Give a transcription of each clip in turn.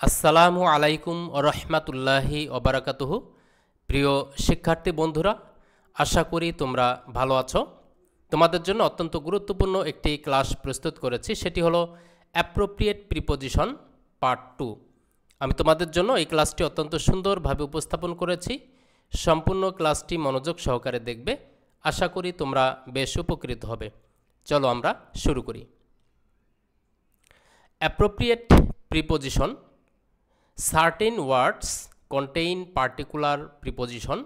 আসসালামু আলাইকুম রহমাতুল্লাহি ওবারাকাতুহু। প্রিয় শিক্ষার্থী বন্ধুরা, আশা করি তোমরা ভালো আছো। তোমাদের জন্য অত্যন্ত গুরুত্বপূর্ণ একটি ক্লাস প্রস্তুত করেছি, সেটি হলো অ্যাপ্রোপ্রিয়েট প্রিপোজিশন পার্ট 2। আমি তোমাদের জন্য এই ক্লাসটি অত্যন্ত সুন্দরভাবে উপস্থাপন করেছি। সম্পূর্ণ ক্লাসটি মনোযোগ সহকারে দেখবে, আশা করি তোমরা বেশ উপকৃত হবে। চলো আমরা শুরু করি। Appropriate preposition: Certain words contain particular preposition,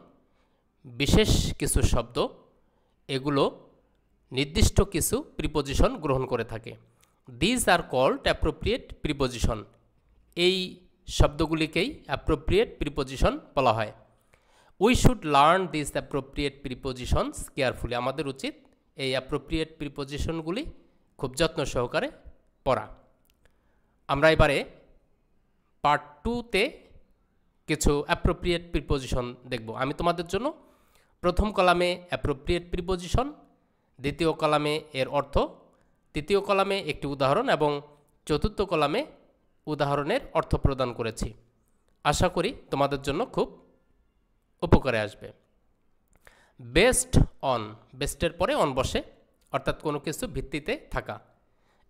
বিশেষ কিছু শব্দ এগুলো নির্দিষ্ট কিছু প্রিপোজিশন গ্রহণ করে থাকে। These are called appropriate preposition. এই শব্দগুলিকেই appropriate preposition বলা হয়। We should learn these appropriate prepositions carefully. আমাদের উচিত এই appropriate prepositionগুলি খুব যত্ন সহকারে পড়া। আমরা এবারে পার্ট 2তে কিছু অ্যাপ্রোপ্রিয়েট প্রিপোজিশন দেখব। আমি তোমাদের জন্য প্রথম কলামে অ্যাপ্রোপ্রিয়েট প্রিপোজিশন, দ্বিতীয় কলামে এর অর্থ, তৃতীয় কলামে একটি উদাহরণ এবং চতুর্থ কলামে উদাহরণের অর্থ প্রদান করেছি। আশা করি তোমাদের জন্য খুব উপকারে আসবে। বেস্ট অন, বেস্টের পরে অন বসে, অর্থাৎ কোনো কিছু ভিত্তিতে থাকা।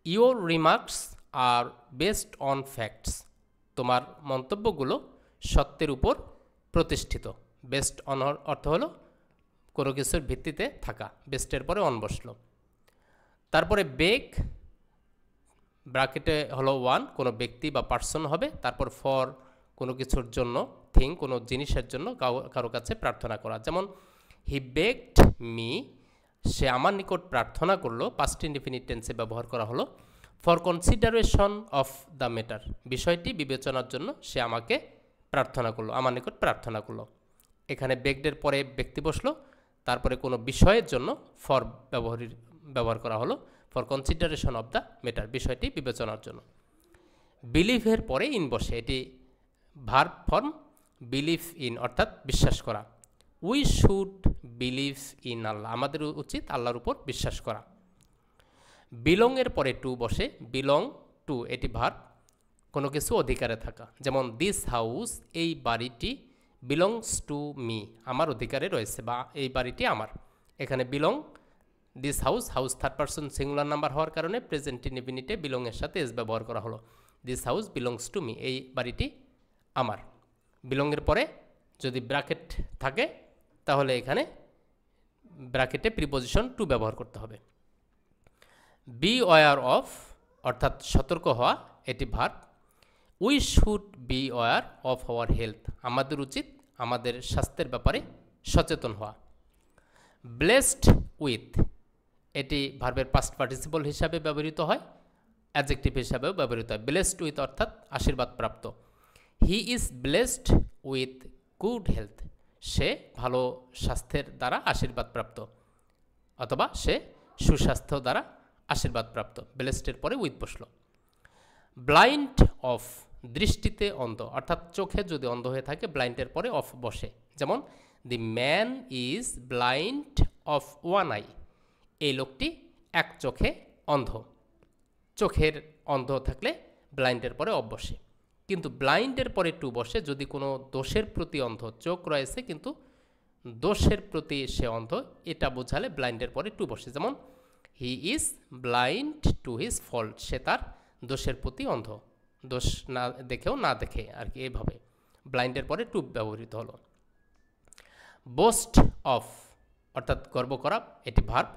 Your remarks are based on facts, তোমার মন্তব্যগুলো সত্যের উপর প্রতিষ্ঠিত। বেস্ট অন অর্থ হলো কোনো কিছুর ভিত্তিতে থাকা, বেস্টের পরে অন বসলো। তারপরে বেক, ব্র্যাকেটে হলো ওয়ান, কোনো ব্যক্তি বা পার্সন হবে। তারপর ফর, কোনো কিছুর জন্য, থিং, কোনো জিনিসের জন্য কারো কাছে প্রার্থনা করা। যেমন হি বেকড মি, সে আমার নিকট প্রার্থনা করলো, পাস্ট ইনডিফিনিট টেন্সে ব্যবহার করা হলো। For consideration of the matter, বিষয়টি বিবেচনার জন্য সে আমাকে প্রার্থনা করলো, আমার নিকট প্রার্থনা করলো। এখানে বেকডের পরে ব্যক্তি বসলো, তারপরে কোনো বিষয়ের জন্য ফর ব্যবহার করা হলো। For consideration of the matter, বিষয়টি বিবেচনার জন্য। বিলিভের পরে ইন বসে, এটি ভার্ব ফর্ম। বিলিভ ইন অর্থাৎ বিশ্বাস করা। উই শুড বিলিভ ইন আল্লাহ, আমাদের উচিত আল্লাহর উপর বিশ্বাস করা। বিলং এর পরে টু বসে, বিলং টু, এটি ভার্ব, কোনো কিছু অধিকারে থাকা। যেমন দিস হাউস, এই বাড়িটি, বিলংস টু মি, আমার অধিকারে রয়েছে বা এই বাড়িটি আমার। এখানে belong, this house, house third person singular number হওয়ার কারণে প্রেজেন্ট ইনডিফিনিটে বিলং এর সাথে এস ব্যবহার করা হলো। This house belongs to me, এই বাড়িটি আমার। বিলং এর পরে যদি ব্র্যাকেট থাকে তাহলে এখানে ব্র্যাকেটে প্রিপোজিশন টু ব্যবহার করতে হবে। বি ওয়্যার অফ অর্থাৎ সতর্ক হওয়া, এটি verb. We should be aware of our health, আমাদের উচিত আমাদের স্বাস্থ্যের ব্যাপারে সচেতন হওয়া। ব্লেসড উইথ, এটি ভার্বের পাস্ট পার্টিসিপল হিসাবে ব্যবহৃত হয়, অ্যাডজেক্টিভ হিসাবেও ব্যবহৃত হয়। ব্লেসড উইথ অর্থাৎ আশীর্বাদ প্রাপ্ত। He is blessed with good health, সে ভালো স্বাস্থ্যের দ্বারা আশীর্বাদ প্রাপ্ত, অথবা সে সুস্বাস্থ্য দ্বারা আশীর্বাদ প্রাপ্ত। ব্লেসডের পরে উইথ বসলো। ব্লাইন্ড অফ, দৃষ্টিতে অন্ধ, অর্থাৎ চোখে যদি অন্ধ হয়ে থাকে ব্লাইন্ডের পরে অফ বসে। যেমন the man is blind of one I, এই লোকটি এক চোখে অন্ধ। চোখের অন্ধ থাকলে ব্লাইন্ডের পরে অফ বসে। কিন্তু ব্লাইন্ডের পরে টু বসে যদি কোনো দোষের প্রতি অন্ধ, চোখ রয়েছে কিন্তু দোষের প্রতি সে অন্ধ, এটা বোঝালে ব্লাইন্ডের পরে টু বসে। যেমন he is blind to his fault, সে তার দোষের প্রতি অন্ধ, দোষ না দেখেও না দেখে আর কি, এইভাবে ব্লাইন্ডের পরে টু ব্যবহৃত হলো। বোস্ট অফ অর্থাৎ গর্ব করা, এটি ভার্ব।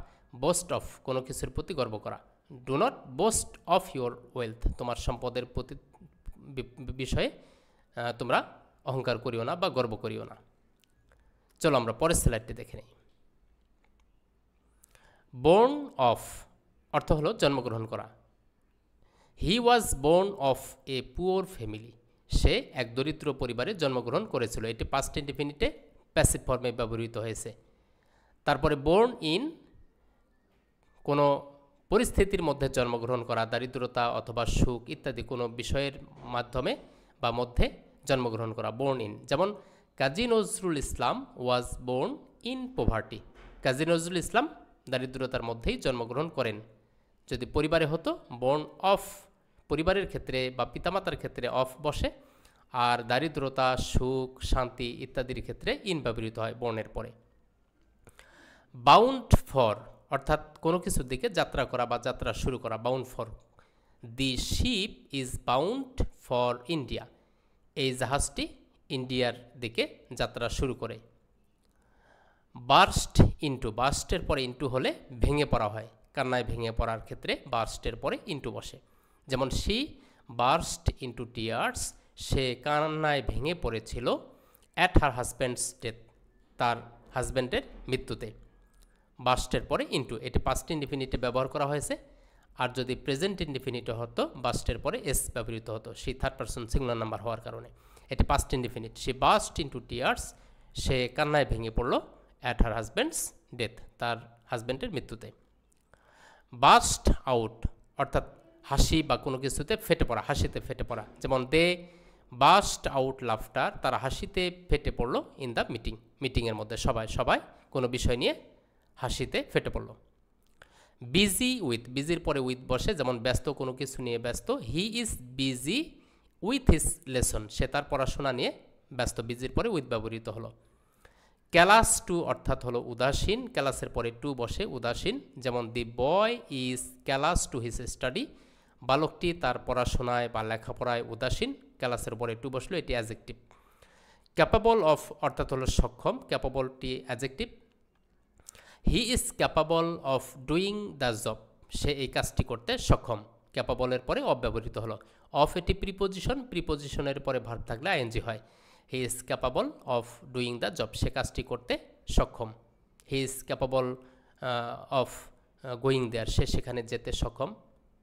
বোস্ট অফ, কোনো কিছুর প্রতি গর্ব করা। Do not boost of your wealth, তোমার সম্পদের প্রতি বিষয়ে তোমরা অহংকার করিও না বা গর্ব করিও না। চলো আমরা পরের স্লাইডটি দেখে নিই। বোর্ন অফ অর্থ হলো জন্মগ্রহণ করা। He was born of a poor family, সে এক দরিদ্র পরিবারে জন্মগ্রহণ করেছিল, এটি পাস্ট ইনডিফিনিটে প্যাসিভ ফর্মে ব্যবহৃত হয়েছে। তারপরে বোর্ন ইন, কোনো পরিস্থিতির মধ্যে জন্মগ্রহণ করা, দারিদ্রতা অথবা সুখ ইত্যাদি কোনো বিষয়ের মাধ্যমে বা মধ্যে জন্মগ্রহণ করা, বোর্ন ইন। যেমন কাজী নজরুল ইসলাম ওয়াজ born in poverty, Kazi Nazrul Islam দারিদ্রতার মধ্যেই জন্মগ্রহণ করেন। যদি পরিবারে হতো বোর্ন অফ পরিবারের ক্ষেত্রে বা পিতামাতার ক্ষেত্রে অফ বসে, আর দারিদ্রতা, সুখ, শান্তি ইত্যাদির ক্ষেত্রে ইন ব্যবহৃত হয় বর্ণের পরে। বাউন্ড ফর অর্থাৎ কোনো কিছুর দিকে যাত্রা করা বা যাত্রা শুরু করা, bound for. The ship is bound for India, এই জাহাজটি ইন্ডিয়ার দিকে যাত্রা শুরু করে। বার্স্ট ইন্টু, বার্স্টের পরে ইন্টু হলে ভেঙে পড়া হয়, কান্নায় ভেঙে পড়ার ক্ষেত্রে বার্স্টের পরে ইন্টু বসে। যেমন শি বার্স্ট ইন্টু টিয়ার্স, সে কান্নায় ভেঙে পড়েছিল অ্যাট হার হাজব্যান্ডস ডেথ, তার হাজব্যান্ডের মৃত্যুতে। বার্স্টের পরে ইন্টু, এটি পাস্ট ইনডিফিনিটে ব্যবহার করা হয়েছে। আর যদি প্রেজেন্ট ইনডিফিনিটে হতো বার্স্টের পরে এস ব্যবহৃত হতো, সেই থার্ড পারসন সিঙ্গুলার নাম্বার হওয়ার কারণে। এটি পাস্ট ইনডিফিনিট। সে বার্স্ট ইন্টু টিয়ার্স, সে কান্নায় ভেঙে পড়ল অ্যাট হার হাজব্যান্ডস ডেথ, তার হাজব্যান্ডের মৃত্যুতে। বার্স্ট আউট অর্থাৎ হাসি বা কোনো কিছুতে ফেটে পড়া, হাসিতে ফেটে পড়া। যেমন দে বার্স্ট আউট লাফটার, তারা হাসিতে ফেটে পড়লো ইন দ্য মিটিং, মিটিংয়ের মধ্যে সবাই কোনো বিষয় নিয়ে হাসিতে ফেটে পড়ল। বিজি উইথ, বিজির পরে উইথ বসে, যেমন ব্যস্ত কোনো কিছু নিয়ে ব্যস্ত। He is busy with his lesson, সে তার পড়াশোনা নিয়ে ব্যস্ত, বিজির পরে উইথ ব্যবহৃত হলো। ক্যালাস টু অর্থাৎ হলো উদাসীন, ক্যালাসের পরে টু বসে উদাসীন। যেমন the boy is callous to his study, বালকটি তার পড়াশোনায় বা লেখাপড়ায় উদাসীন, ক্যালাসের পরে টু বসলো, এটি অ্যাডজেক্টিভ। ক্যাপাবল অফ অর্থাৎ হলো সক্ষম, ক্যাপাবলটি adjective. He is capable of doing the job, সে এই কাজটি করতে সক্ষম, ক্যাপাবলের পরে অফ ব্যবহৃত হলো। অফ এটি প্রিপোজিশন, প্রিপোজিশনের পরে ভার্ব থাকলে আইএনজি হয়। He is capable of doing the job, সে কাজটি করতে সক্ষম। He is capable of going there, সে সেখানে যেতে সক্ষম,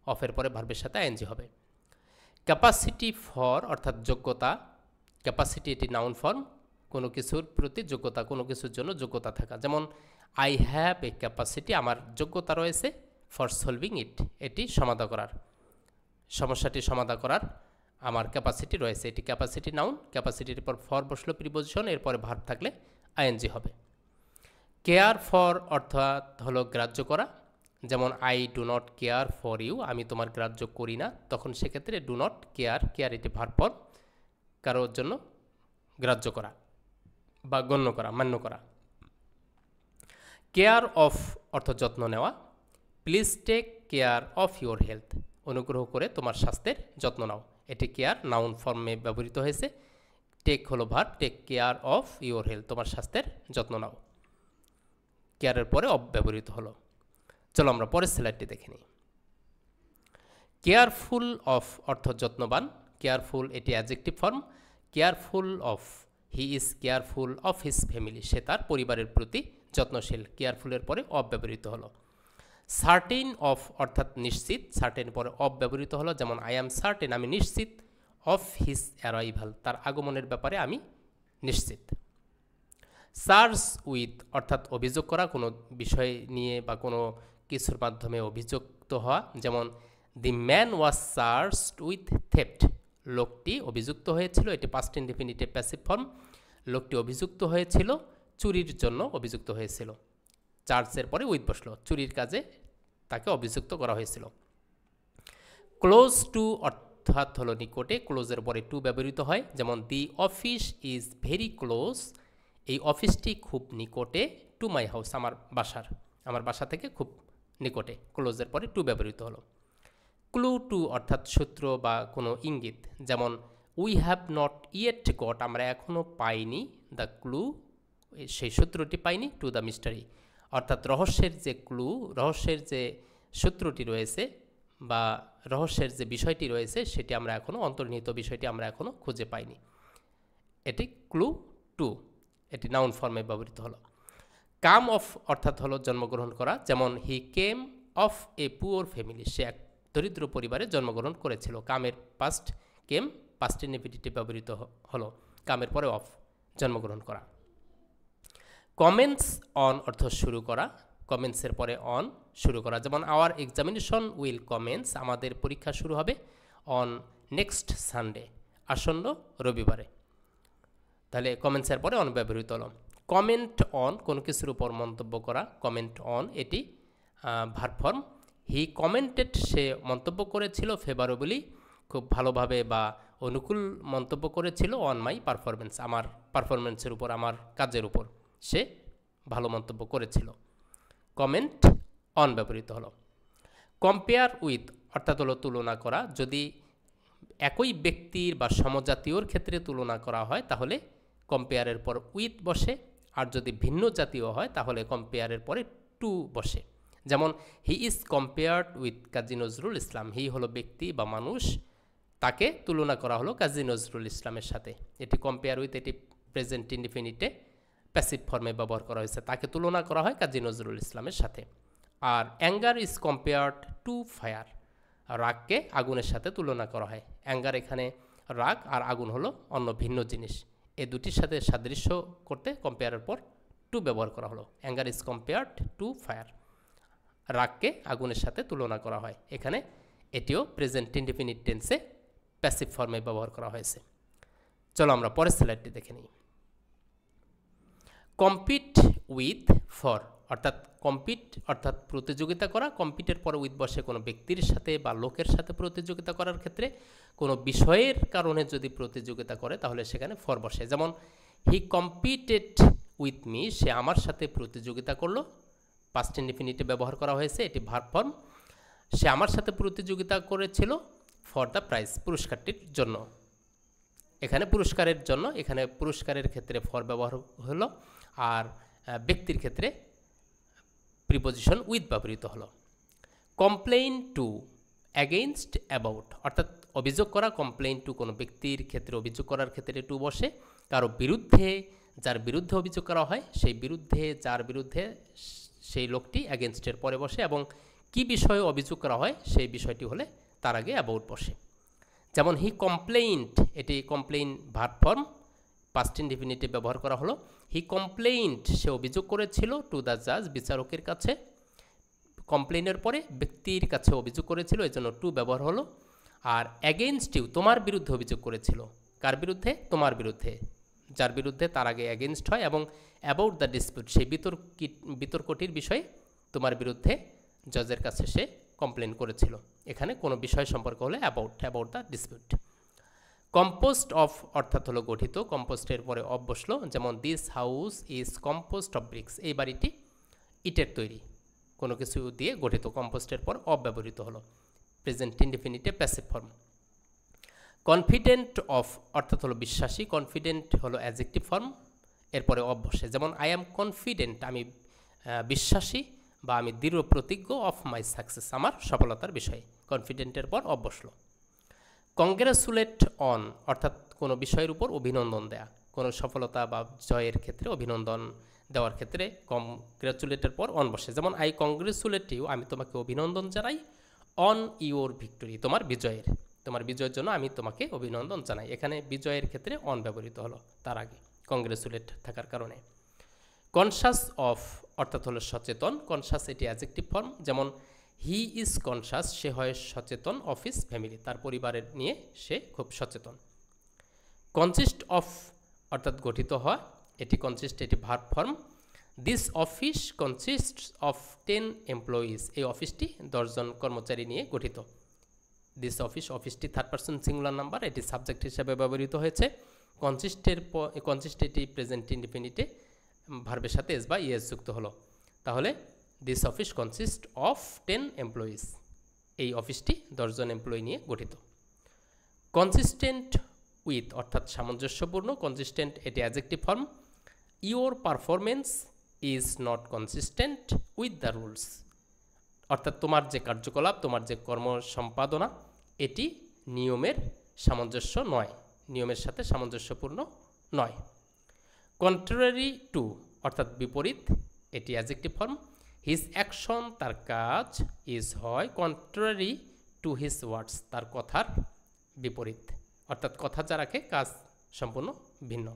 অফের পরে ভার্বের সাথে আইএনজি হবে। ক্যাপাসিটি ফর অর্থাৎ যোগ্যতা, ক্যাপাসিটি এটি নাউন ফর্ম, কোনো কিছুর প্রতি যোগ্যতা, কোনো কিছুর জন্য যোগ্যতা থাকা। যেমন আই হ্যাভ এ ক্যাপাসিটি, আমার যোগ্যতা রয়েছে ফর সলভিং ইট, এটি সমাধান করার, সমস্যাটি সমাধান করার আমার ক্যাপাসিটি রয়েছে, এটি ক্যাপাসিটি নাউন। ক্যাপাসিটির পর ফর বসলো প্রিপোজিশন, এরপরে ভার্ব থাকলে আইএনজি হবে। কেয়ার ফর অর্থাৎ হলো গ্রাহ্য করা। যেমন I do not care for you, আমি তোমার গ্রাহ্য করি না, তখন সেক্ষেত্রে ডু নট কেয়ার, কেয়ার এটি ভার্ব ফর্ম, কারোর জন্য গ্রাহ্য করা বা গণ্য করা, মান্য করা। কেয়ার অফ অর্থ যত্ন নেওয়া। Please take care of your health, অনুগ্রহ করে তোমার স্বাস্থ্যের যত্ন নাও, এটি কেয়ার নাউন ফর্মে ব্যবহৃত হয়েছে। টেক হলো verb, take care of your health, তোমার স্বাস্থ্যের যত্ন নাও, কেয়ারের পরে অফ ব্যবহৃত হলো। চলো আমরা পরের স্লাইডটি দেখে নিই। কেয়ারফুল অফ অর্থ যত্নবান, কেয়ারফুল এটি adjective form. Careful of, he is careful of his family, সে তার পরিবারের প্রতি যত্নশীল, কেয়ারফুলের পরে অফ ব্যবহৃত হলো। সার্টেন অফ অর্থাৎ নিশ্চিত, সার্টেন পরে অফ ব্যবহৃত হলো। যেমন আই অ্যাম সার্টেন, আমি নিশ্চিত, অফ হিজ অ্যারাইভাল, তার আগমনের ব্যাপারে আমি নিশ্চিত। চার্জ উইথ অর্থাৎ অভিযোগ করা, কোনো বিষয় নিয়ে বা কোনো কিছুর মাধ্যমে অভিযুক্ত হওয়া। যেমন the man was charged with theft, লোকটি অভিযুক্ত হয়েছিল, এটি পাস্ট ইনডিফিনিটিভ প্যাসিভ ফর্ম। লোকটি অভিযুক্ত হয়েছিল, চুরির জন্য অভিযুক্ত হয়েছিল, চার্জের পরে উইথ বসলো, চুরির কাজে তাকে অভিযুক্ত করা হয়েছিল। ক্লোজ টু অর্থাৎ হলো নিকটে, ক্লোজের পরে টু ব্যবহৃত হয়। যেমন the office is very close, এই অফিসটি খুব নিকটে, টু মাই হাউস, আমার বাসা থেকে খুব নিকটে, ক্লোজের পরে টু ব্যবহৃত হলো। ক্লু টু অর্থাৎ সূত্র বা কোনো ইঙ্গিত। যেমন we have not yet goat, আমরা এখনও পাইনি, দ্য ক্লু, সেই সূত্রটি পাইনি, টু দ্য মিস্টারি, অর্থাৎ রহস্যের যে ক্লু, রহস্যের যে সূত্রটি রয়েছে বা রহস্যের যে বিষয়টি রয়েছে সেটি আমরা এখনও, অন্তর্নিহিত বিষয়টি আমরা এখনও খুঁজে পাইনি, এটি ক্লু টু, এটি নাউন ফর্মে ব্যবহৃত হলো। কাম অফ অর্থাৎ হলো জন্মগ্রহণ করা। যেমন হি কেম অফ এ পুয়ার ফ্যামিলি, সে এক দরিদ্র পরিবারে জন্মগ্রহণ করেছিল। কামের পাস্ট কেম, পাস্ট ইনডিফিনিটিভ ব্যবহৃত হলো, কামের পরে অফ, জন্মগ্রহণ করা। কমেন্টস অন অর্থ শুরু করা, কমেন্টসের পরে অন, শুরু করা। যেমন আওয়ার এক্সামিনেশন উইল কমেন্স, আমাদের পরীক্ষা শুরু হবে অন নেক্সট সানডে, আসন্ন রবিবারে, তাহলে কমেন্টসের পরে অন ব্যবহৃত হলো। কমেন্ট অন কোনো কিছুর উপর মন্তব্য করা, কমেন্ট অন এটি ভার্ব ফর্ম। হি কমেন্টেড সে মন্তব্য করেছিল ফেভারেবলি খুব ভালোভাবে বা অনুকূল মন্তব্য করেছিল অন মাই পারফরমেন্স আমার পারফরমেন্সের উপর আমার কাজের উপর সে ভালো মন্তব্য করেছিল। কমেন্ট অন ব্যবহৃত হলো। কম্পেয়ার উইথ অর্থাৎ হলো তুলনা করা, যদি একই ব্যক্তির বা সমজাতীয়র ক্ষেত্রে তুলনা করা হয় তাহলে কম্পেয়ারের পর উইথ বসে, আর যদি ভিন্ন জাতীয় হয় তাহলে কম্পেয়ারের পরে টু বসে। যেমন he is compared with Kazi Nazrul Islam, হি হলো ব্যক্তি বা মানুষ, তাকে তুলনা করা হলো কাজী নজরুল ইসলামের সাথে। এটি কম্পেয়ার উইথ, এটি প্রেজেন্ট ইনডিফিনিটে প্যাসিভ ফর্মে ব্যবহার করা হয়েছে, তাকে তুলনা করা হয় কাজী নজরুল ইসলামের সাথে। আর anger is compared to fire, রাগকে আগুনের সাথে তুলনা করা হয়। অ্যাঙ্গার এখানে রাগ আর আগুন হলো অন্য ভিন্ন জিনিস, এই দুটির সাথে সাদৃশ্য করতে কম্পেয়ারের পর টু ব্যবহার করা হলো। Anger is compared to fire, রাগকে আগুনের সাথে তুলনা করা হয়। এখানে এটিও প্রেজেন্ট ইনডিফিনিট টেন্সে প্যাসিভ ফর্মে ব্যবহার করা হয়েছে। চলো আমরা পরের স্লাইডটি দেখে নিই। কম্পিট উইথ ফর অর্থাৎ কম্পিট অর্থাৎ প্রতিযোগিতা করা, কম্পিটের পরে উইথ বসে কোনো ব্যক্তির সাথে বা লোকের সাথে প্রতিযোগিতা করার ক্ষেত্রে, কোনো বিষয়ের কারণে যদি প্রতিযোগিতা করে তাহলে সেখানে ফর বসে। যেমন হি কম্পিটেড উইথ মি, সে আমার সাথে প্রতিযোগিতা করলো, পাস্ট ইনডিফিনিটে ব্যবহার করা হয়েছে, এটি ভার্ব ফর্ম। সে আমার সাথে প্রতিযোগিতা করেছিল ফর দ্য প্রাইজ, পুরস্কারটির জন্য। এখানে পুরস্কারের জন্য, এখানে পুরস্কারের ক্ষেত্রে ফর ব্যবহার হলো, আর ব্যক্তির ক্ষেত্রে প্রিপোজিশন উইথ ব্যবহৃত হলো। কমপ্লেইন টু অ্যাগেইনস্ট অ্যাবাউট অর্থাৎ অভিযোগ করা, কমপ্লেইন টু কোনো ব্যক্তির ক্ষেত্রে অভিযোগ করার ক্ষেত্রে টু বসে, কারো বিরুদ্ধে, যার বিরুদ্ধে অভিযোগ করা হয় সেই বিরুদ্ধে, যার বিরুদ্ধে সেই লোকটি অ্যাগেনস্টের পরে বসে, এবং কি বিষয়ে অভিযোগ করা হয় সেই বিষয়টি হলে তার আগে অ্যাবাউট বসে। যেমন হি কমপ্লেইন্ড, এটি কমপ্লেইন ভার্ব ফর্ম, পাস্ট ইনডিফিনিটে ব্যবহার করা হলো। হি কমপ্লেইন্ড, সে অভিযোগ করেছিল টু দ্য জাজ, বিচারকের কাছে। কমপ্লেইনের পরে ব্যক্তির কাছে অভিযোগ করেছিল, এই জন্য টু ব্যবহার হলো। আর অ্যাগেইনস্ট ইউ, তোমার বিরুদ্ধে অভিযোগ করেছিল, কার বিরুদ্ধে? তোমার বিরুদ্ধে, যার বিরুদ্ধে তার আগে অ্যাগেইনস্ট হয়। এবং অ্যাবাউট দ্য ডিসপিউট, সেই বিতর্কটির বিষয়ে তোমার বিরুদ্ধে জজের কাছে সে কমপ্লেন করেছিল, এখানে কোনো বিষয় সম্পর্ক হলে about the dispute. Composed of অর্থাৎ হলো গঠিত, কম্পোস্টের পরে অফ বসলো। যেমন this house is composed of bricks, এই বাড়িটি ইটের তৈরি, কোনো কিছু দিয়ে গঠিত, কম্পোস্টের পর অফ ব্যবহৃত হলো, প্রেজেন্ট ইনডিফিনিটে প্যাসিভ ফর্ম। কনফিডেন্ট অফ অর্থাৎ হলো বিশ্বাসী, কনফিডেন্ট হলো অ্যাডজেক্টিভ ফর্ম, এরপরে অফ বসে। যেমন আই অ্যাম কনফিডেন্ট, আমি বিশ্বাসী বা আমি দৃঢ় প্রতিজ্ঞ, অফ মাই সাকসেস, আমার সফলতার বিষয়ে, কনফিডেন্টের পর অফ বসলো। কংগ্রেচুলেট অন অর্থাৎ কোনো বিষয়ের উপর অভিনন্দন দেয়া, কোনো সফলতা বা জয়ের ক্ষেত্রে অভিনন্দন দেওয়ার ক্ষেত্রে কংগ্রেচুলেটের পর অন বসে। যেমন আই কংগ্রেচুলেট ইউ, আমি তোমাকে অভিনন্দন জানাই, অন ইউর ভিক্টোরি, তোমার বিজয়ের জন্য আমি তোমাকে অভিনন্দন জানাই। এখানে বিজয়ের ক্ষেত্রে অন ব্যবহৃত হলো তার আগে কংগ্রেচুলেট থাকার কারণে। কনসাস অফ অর্থাৎ হলো সচেতন, কনসাস এটি অ্যাডজেক্টিভ ফর্ম। যেমন হি ইজ কনসাস, সে হয় সচেতন, অফ হিজ ফ্যামিলি, তার পরিবারের নিয়ে সে খুব সচেতন। কনসিস্ট অফ অর্থাৎ গঠিত হওয়া, এটি কনসিস্ট, এটি verb form. This office consist of 10 employees, এই অফিসটি 10 জন কর্মচারী নিয়ে গঠিত। দিস অফিস, অফিসটি থার্ড পারসন সিঙ্গুলার নাম্বার, এটি সাবজেক্ট হিসাবে ব্যবহৃত হয়েছে। কনসিস্ট এটি প্রেজেন্ট ইনডিফিনিটে ভার্বের সাথে এস বা ইএস যুক্ত হলো, তাহলে this office consist of 10 employees, এই অফিসটি 10 জন এমপ্লয়ি নিয়ে গঠিত। কনসিস্টেন্ট উইথ অর্থাৎ সামঞ্জস্যপূর্ণ, কনসিস্টেন্ট এটি adjective form. Your performance is not consistent with the rules, অর্থাৎ তোমার যে কার্যকলাপ, তোমার যে কর্ম সম্পাদনা, এটি নিয়মের সামঞ্জস্য নয়, নিয়মের সাথে সামঞ্জস্যপূর্ণ নয়। কন্ট্রারি টু অর্থাৎ বিপরীত, এটি অ্যাডজেক্টিভ ফর্ম। হিজ অ্যাকশন, তার কাজ, ইজ হয় কন্ট্রারি টু হিজ ওয়ার্ডস, তার কথার বিপরীত, অর্থাৎ কথা যা রাখে কাজ সম্পূর্ণ ভিন্ন।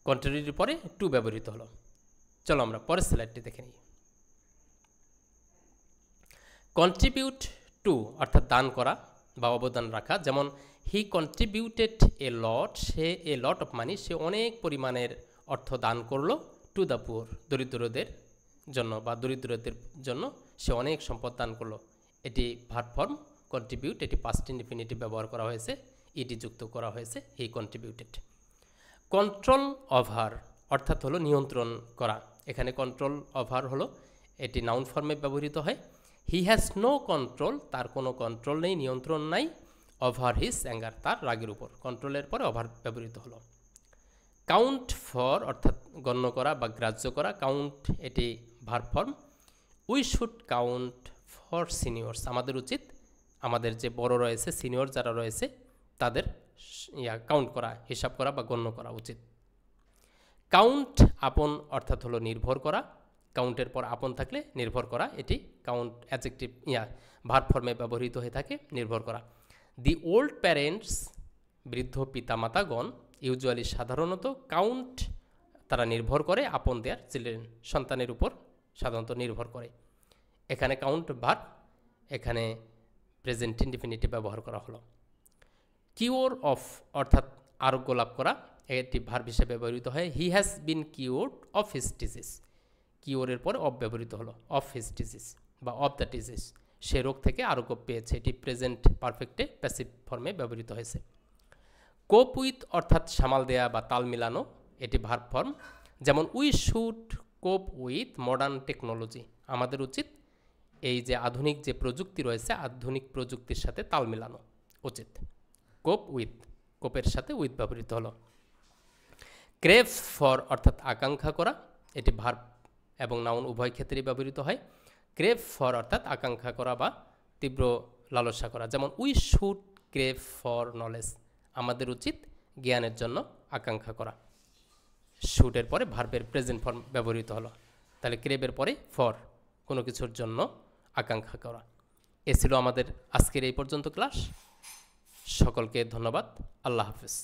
কন্ট্রারির পরে টু ব্যবহৃত হলো। চলো আমরা পরের স্লাইডটি দেখে নিই। কন্ট্রিবিউট টু অর্থাৎ দান করা বা অবদান রাখা। যেমন হি contributed A lot, say A lot of money, সে অনেক পরিমাণের অর্থ দান করলো, টু দ্য পুয়ার, দরিদ্রদের জন্য বা দরিদ্রদের জন্য সে অনেক সম্পদ দান করলো। এটি ভার্ব ফর্ম কন্ট্রিবিউট, এটি পাস্ট ইনডিফিনিটিভ ব্যবহার করা হয়েছে, ইডি যুক্ত করা হয়েছে, হি কন্ট্রিবিউটেড। কন্ট্রোল ওভার অর্থাৎ হলো নিয়ন্ত্রণ করা। এখানে কন্ট্রোল ওভার হলো এটি নাউন ফর্মে ব্যবহৃত হয়। হি হ্যাজ নো কন্ট্রোল, তার কোনো কন্ট্রোল নেই, নিয়ন্ত্রণ নাই, ওভার হিজ অ্যাঙ্গার, তার রাগের উপর। কন্ট্রোলের পরে ওভার ব্যবহৃত হলো। কাউন্ট ফর অর্থাৎ গণ্য করা বা গ্রাহ্য করা, কাউন্ট এটি verb form. We should count for seniors, আমাদের উচিত আমাদের যে বড় রয়েছে, সিনিয়র যারা রয়েছে তাদের কাউন্ট করা, হিসাব করা বা গণ্য করা উচিত। কাউন্ট আপন অর্থাৎ হলো নির্ভর করা, কাউন্টের পর আপন থাকলে নির্ভর করা, এটি কাউন্ট অ্যাডজেক্টিভ ভার্ব ফর্মে ব্যবহৃত হয়ে থাকে, নির্ভর করা। দি ওল্ড প্যারেন্টস, বৃদ্ধ পিতামাতাগণ, ইউজুয়ালি সাধারণত কাউন্ট তারা নির্ভর করে আপন দেয়ার চিলড্রেন, সন্তানের উপর সাধারণত নির্ভর করে। এখানে কাউন্ট ভার্ব, এখানে প্রেজেন্ট ইনডিফিনিটিভ ব্যবহার করা হলো। কিওর অফ অর্থাৎ আরোগ্য লাভ করা, এটি ভার্ব হিসেবে ব্যবহৃত হয়। He has been cured of his disease, কিওরের পরে অফ ব্যবহৃত হলো, অফ হিজ ডিজিজ বা অফ দ্য ডিজিজ, সে রোগ থেকে আরোগ্য পেয়েছে, এটি প্রেজেন্ট পারফেক্টে প্যাসিভ ফর্মে ব্যবহৃত হয়েছে। কোপ উইথ অর্থাৎ সামাল দেয়া বা তাল মিলানো, এটি ভার্ব ফর্ম। যেমন উই শুড কোপ উইথ মডার্ন টেকনোলজি, আমাদের উচিত এই যে আধুনিক যে প্রযুক্তি রয়েছে, আধুনিক প্রযুক্তির সাথে তাল মিলানো উচিত। কোপ উইথ, কোপের সাথে উইথ ব্যবহৃত হলো। ক্রেভ ফর অর্থাৎ আকাঙ্ক্ষা করা, এটি ভার্ব এবং নাউন উভয় ক্ষেত্রেই ব্যবহৃত হয়। ক্রেভ ফর অর্থাৎ আকাঙ্ক্ষা করা বা তীব্র লালসা করা। যেমন we should crave for knowledge, আমাদের উচিত জ্ঞানের জন্য আকাঙ্ক্ষা করা। শুডের পরে ভার্বের প্রেজেন্ট ফর্ম ব্যবহৃত হলো। তাহলে ক্রেভের পরে ফর, কোনো কিছুর জন্য আকাঙ্ক্ষা করা। এ ছিল আমাদের আজকের এই পর্যন্ত ক্লাস। সকলকে ধন্যবাদ। আল্লাহ হাফেজ।